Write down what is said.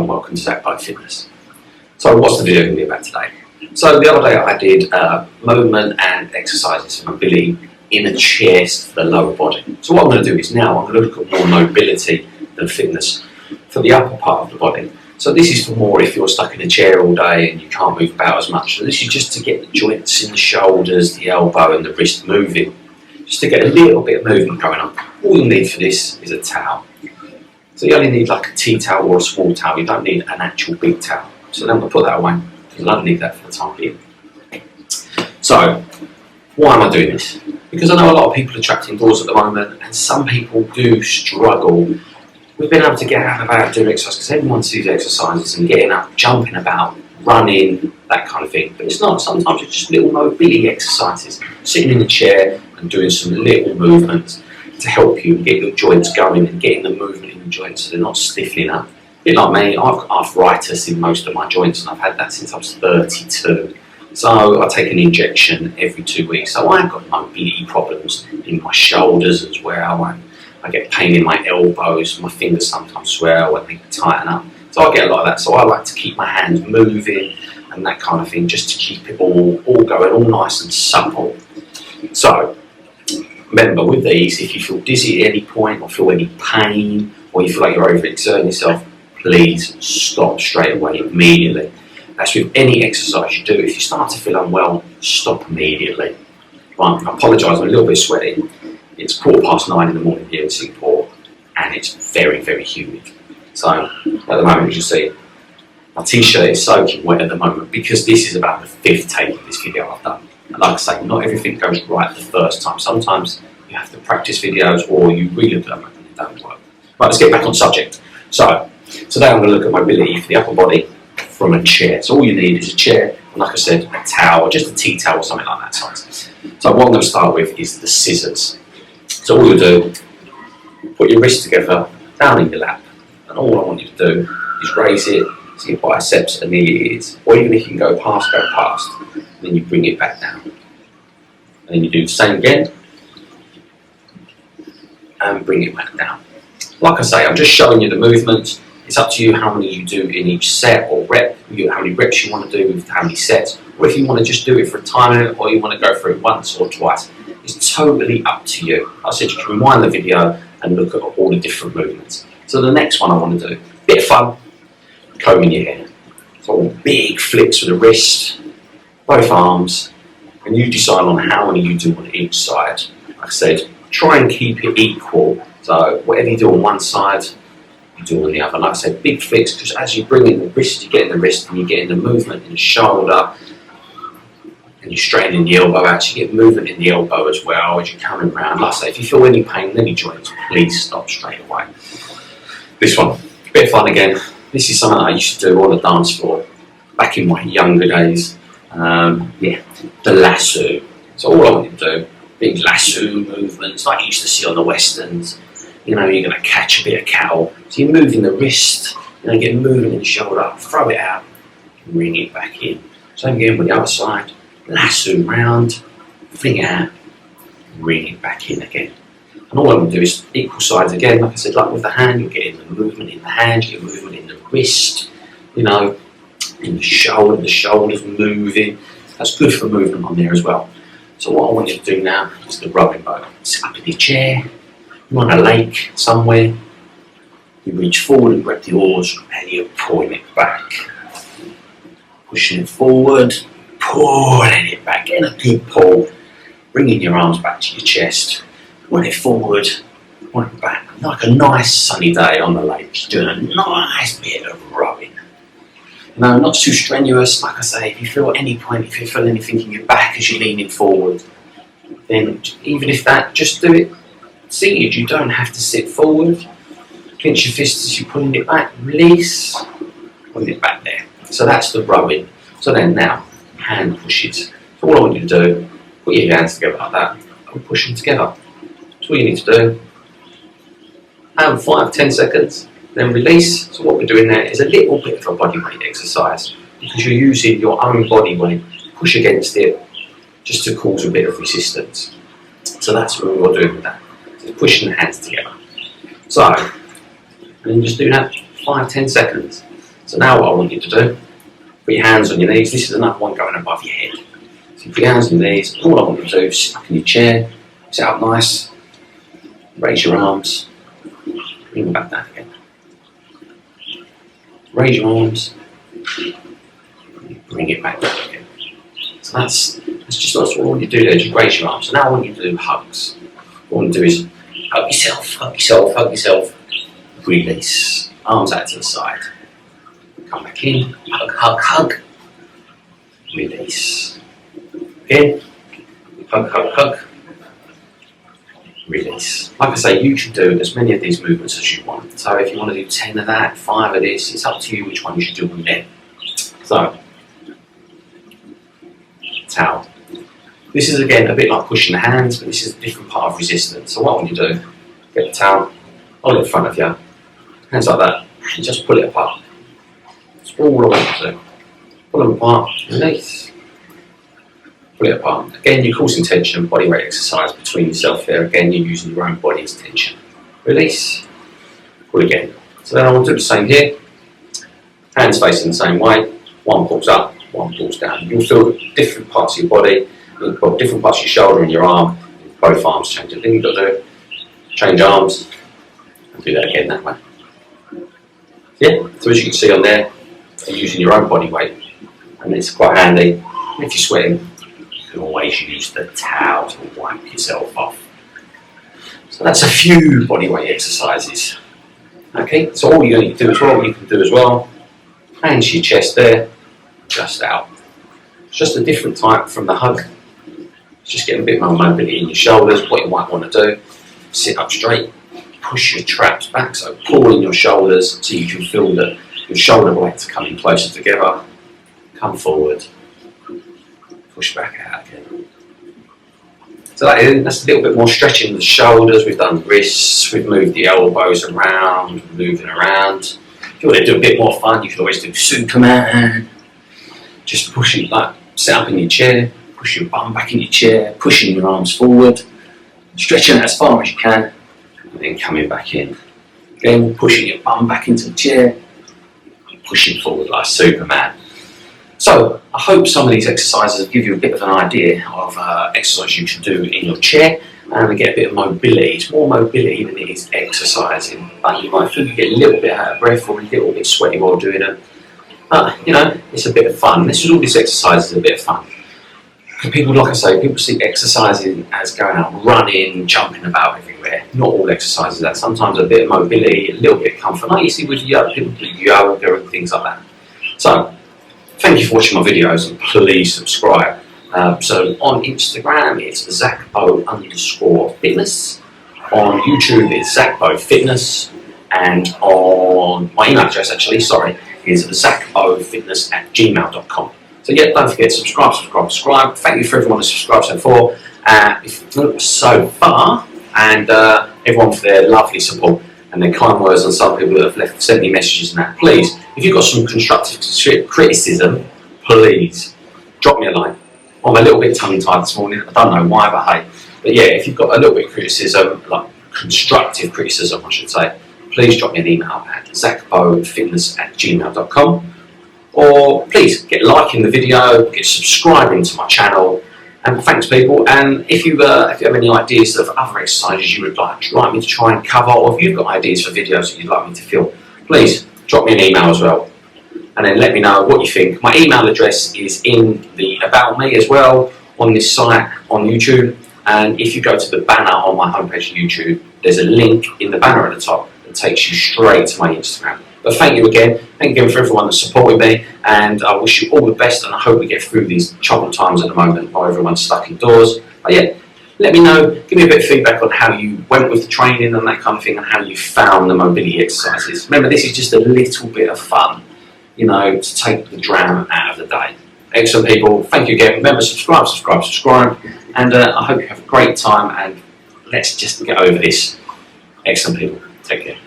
and welcome to ZacBow Fitness. So what's the video going to be about today? So the other day I did movement and exercises for mobility in a chair for the lower body. So what I'm going to do is now I'm going to look at more mobility than fitness for the upper part of the body. So this is for more if you're stuck in a chair all day and you can't move about as much. So this is just to get the joints in the shoulders, the elbow and the wrist moving. Just to get a little bit of movement going on. All you need for this is a towel. So you only need like a tea towel or a small towel. You don't need an actual big towel. So then we'll put that away because I don't need that for the time being. So why am I doing this? Because I know a lot of people are trapped indoors at the moment and some people do struggle with being able to get out and about doing exercise because everyone sees exercises and getting up, jumping about, running, that kind of thing. But it's not. Sometimes it's just little mobility exercises. Sitting in a chair and doing some little movements to help you get your joints going and getting the movement in the joints so they're not stiffening up. A bit like me, I've got arthritis in most of my joints and I've had that since I was 32. So I take an injection every 2 weeks. So I've got mobility problems in my shoulders as well. I get pain in my elbows, my fingers sometimes swell and they tighten up. So I get a lot of that. So I like to keep my hands moving and that kind of thing just to keep it all going, all nice and supple. So remember with these, if you feel dizzy at any point or feel any pain or you feel like you're overexerting yourself, please stop straight away immediately. That's with any exercise you do. If you start to feel unwell, stop immediately. I apologise, I'm a little bit sweaty. It's 9:15 in the morning here in Singapore and it's very, very humid. So at the moment, as you see, my t-shirt is soaking wet at the moment because this is about the 5th take of this video I've done. And like I say, not everything goes right the first time. Sometimes you have to practice videos or you relook at them and they don't work. Right, let's get back on subject. So today I'm going to look at mobility for the upper body from a chair. So all you need is a chair, and like I said, a towel, or just a tea towel or something like that size. So what I'm going to start with is the scissors. So all you do, put your wrists together, down in your lap, and all I want you to do is raise it so your biceps are near your ears, or even if you can go past, and then you bring it back down. And then you do the same again, and bring it back down. Like I say, I'm just showing you the movements. It's up to you how many you do in each set or rep, how many reps you want to do with how many sets, or if you want to just do it for a time or you want to go through it once or twice. It's totally up to you. I said you can rewind the video and look at all the different movements. So the next one I want to do, bit of fun, combing your hair. So big flicks with the wrist, both arms, and you decide on how many you do on each side. Like I said, try and keep it equal. So whatever you do on one side, you do on the other. Like I said, big flicks, because as you bring in the wrist, you get in the wrist and you get in the movement in the shoulder, and you're straightening the elbow out, so you get movement in the elbow as well as you're coming around. Like I say, if you feel any pain in any joints, please stop straight away. This one, a bit of fun again. This is something I used to do on the dance floor back in my younger days. The lasso. So all I want you to do, big lasso movements like you used to see on the westerns. You know, you're going to catch a bit of cattle. So you're moving the wrist, get moving in the shoulder, throw it out, bring it back in. Same again with the other side. Lasso round, fling it out, bring it back in again. And all I'm going to do is equal sides again. Like I said, like with the hand, you're getting the movement in the hand, you get movement in the wrist, in the shoulders moving. That's good for movement on there as well. So what I want you to do now is the rowing boat. Sit up in your chair, you're on a lake somewhere, you reach forward and grab the oars and you're pulling it back. Pushing it forward, pulling it back, getting a good pull, bringing your arms back to your chest, pulling it forward, pulling it back, like a nice sunny day on the lake, doing a nice bit of rowing. Not too strenuous. Like I say, if you feel anything in your back as you're leaning forward, then even if that, just do it seated. You don't have to sit forward. Clench your fists as you're pulling it back, release, pulling it back there. So that's the rowing. So then now, hand pushes. So all I want you to do, put your hands together like that and push them together. That's all you need to do. And 5-10 seconds, then release. So what we're doing there is a little bit of a body weight exercise because you're using your own body weight to push against it just to cause a bit of resistance. So that's what we're doing with that. So pushing the hands together. So, and just do that 5-10 seconds. So now what I want you to do, put your hands on your knees. This is another one going above your head. So you put your hands on your knees. All I want you to do is sit up in your chair, sit up nice, raise your arms, bring them back down again. Raise your arms, bring it back down again. So that's what I want you to do there, just raise your arms. So now I want you to do hugs. What I want you to do is hug yourself, hug yourself, hug yourself, release. Arms out to the side. Come back in, hug, hug, hug, release. Again, hug, hug, hug, release. Like I say, you can do as many of these movements as you want. So if you want to do 10 of that, 5 of this, it's up to you which one you should do on there. So, towel. This is again a bit like pushing the hands, but this is a different part of resistance. So what I want you to do, get the towel, hold it in front of you, hands like that, and just pull it apart. That's all I want you to do. Pull them apart, release. Pull it apart. Again, you're causing tension, body weight exercise between yourself there. Again, you're using your own body's tension. Release. Pull again. So then I want to do the same here. Hands facing the same way. One pulls up, one pulls down. You'll feel different parts of your body. You've got different parts of your shoulder and your arm. Both arms change. The thing you've got to do, change arms, and do that again that way. Yeah, so as you can see on there, you're using your own body weight. And it's quite handy. If you're sweating, you can always use the towel to wipe yourself off. So that's a few body weight exercises. Okay, so all you need to do as well, you can do as well, hands to your chest there, just out. It's just a different type from the hug. It's just getting a bit more mobility in your shoulders. What you might want to do, sit up straight, push your traps back, so pull in your shoulders so you can feel that your shoulder blades are coming closer together. Come forward, push back out again. So that's a little bit more stretching the shoulders. We've done wrists, we've moved the elbows around, moving around. If you want to do a bit more fun, you can always do Superman. Just pushing, like, sit up in your chair, push your bum back in your chair, pushing your arms forward, stretching as far as you can, and then coming back in. Again, pushing your bum back into the chair, pushing forward like Superman. So, I hope some of these exercises give you a bit of an idea of exercise you can do in your chair and get a bit of mobility. It's more mobility than it is exercising, but you might feel you get a little bit out of breath or a little bit sweaty while doing it. But, you know, it's a bit of fun. All this exercise is a bit of fun. People, like I say, people see exercising as going out running, jumping about everywhere. Not all exercise is that. Sometimes a bit of mobility, a little bit of comfort. Like you see with yoga, people do yoga and things like that. So, thank you for watching my videos and please subscribe. So on Instagram it's ZacBow_fitness. On YouTube it's ZacBow Fitness. And on my email address is ZacBowFitness@gmail.com. So yeah, don't forget to subscribe. Thank you for everyone who subscribed so far, and everyone for their lovely support and their kind words, and some people that have sent me messages and that. Please, if you've got some constructive criticism, please drop me a line. I'm a little bit tongue-tied this morning. I don't know why, but hey. But yeah, if you've got a little bit of criticism, like constructive criticism, I should say, please drop me an email at ZacBowFitness@gmail.com. Or please get liking the video, get subscribing to my channel, and thanks people. And if you have any ideas of other exercises you would like me to try and cover, or if you've got ideas for videos that you'd like me to film, please drop me an email as well, and then let me know what you think. My email address is in the About Me as well on this site on YouTube, and if you go to the banner on my homepage on YouTube, there's a link in the banner at the top that takes you straight to my Instagram. But thank you again for everyone that's supported me, and I wish you all the best, and I hope we get through these troubled times at the moment while everyone's stuck indoors. But yeah, let me know, give me a bit of feedback on how you went with the training and that kind of thing, and how you found the mobility exercises. Remember, this is just a little bit of fun, you know, to take the dram out of the day. Excellent people, thank you again. Remember, subscribe, and I hope you have a great time, and let's just get over this. Excellent people, take care.